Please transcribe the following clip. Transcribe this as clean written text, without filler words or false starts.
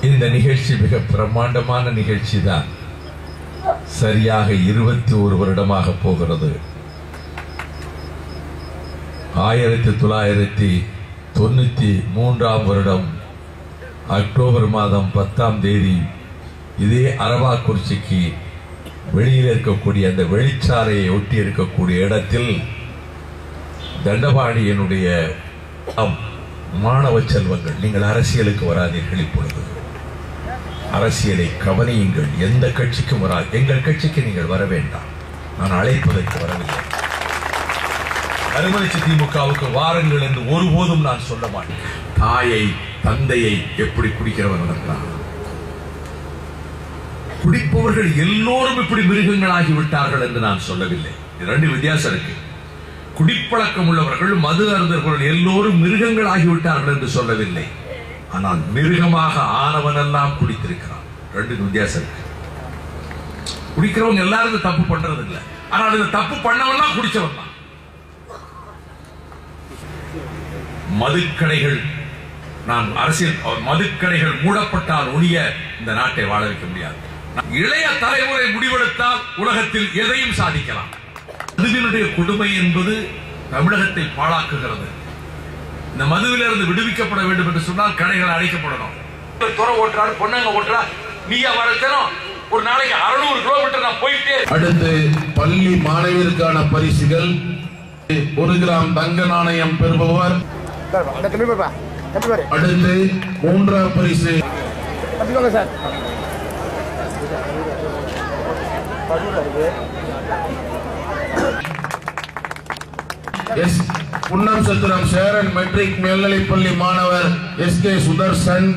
இந்த நிகழ்ச்சி மிக பிரம்மாண்டமான நிகழ்ச்சி தான். சரியாக 21 வருடமாக போகிறது. 1993 வருடம் அக்டோபர் மாதம் 10ஆம் தேதி இதே அரவாக்குறிச்சிக்கு வெளியில் இருக்கக்கூடிய அந்த வெளிச்சாலையை ஒட்டி இருக்கக்கூடிய இடத்தில் தண்டபாணியனுடைய மாணவ செல்வங்கள், நீங்கள் அரசியலுக்கு வராதீர்கள், இப்பொழுது அரசியலை கவனியுங்கள், எந்த கட்சிக்கும் வராது, எங்கள் கட்சிக்கு நீங்கள் வர வேண்டாம், நான் அழைப்பதற்கு வரவில்லை, அருமணிச்சி திமுகவுக்கு வாருங்கள் என்று ஒருபோதும் நான் சொல்ல மாட்டேன். தாயை தந்தையை எப்படி குடிக்கிறவன் இருக்கிறான்? குடிப்பவர்கள் எல்லோரும் இப்படி மிருகங்களாகி விட்டார்கள் என்று நான் சொல்லவில்லை. இரண்டு வித்தியாசம் இருக்கு. குடிப்பழக்கம் உள்ளவர்கள், மது அருந்தவர்கள் எல்லோரும் மிருகங்கள் ஆகிவிட்டார்கள் என்று சொல்லவில்லை. ஆனால் மிருகமாக ஆனவன் எல்லாம் குடித்திருக்கிறான். ரெண்டு வித்தியாசம் இருக்கு. குடிக்கிறவங்க எல்லாரும் தப்பு பண்றது இல்லை, ஆனால் இந்த தப்பு பண்ணவெல்லாம் குடிச்சவன் தான். மதுக்கடைகள், நான் அரசியல், மதுக்கடைகள் மூடப்பட்டால் ஒழிய இந்த நாட்டை வாழ வைக்க முடியாது. இளைய தலைமுறை முடிவெடுத்தால் உலகத்தில் எதையும் சாதிக்கலாம். மதுவினுடைய கொடுமை என்பது தமிழகத்தை பாழாக்குகிறது. இந்த மதுவிலிருந்து விடுவிக்கப்பட வேண்டும் என்று சொன்னால் கடைகள் அடைக்கப்படணும். துறை ஓட்டுறாரு, பொண்ணங்க ஓட்டுறா, நீயா வரத்தனும் ஒரு நாளைக்கு 600 கிலோமீட்டர் நான் போயிட்டே. அடுத்து பள்ளி மாணவியருக்கான பரிசுகள். 1 கிராம் தங்க நாணயம் பெறுபவர். அடுத்து 3ஆம் பரிசு எஸ் புன்னம் சத்திரம் சேரன் மெட்ரிக் மேல்நிலைப்பள்ளி மாணவர் SK சுதர்சன்.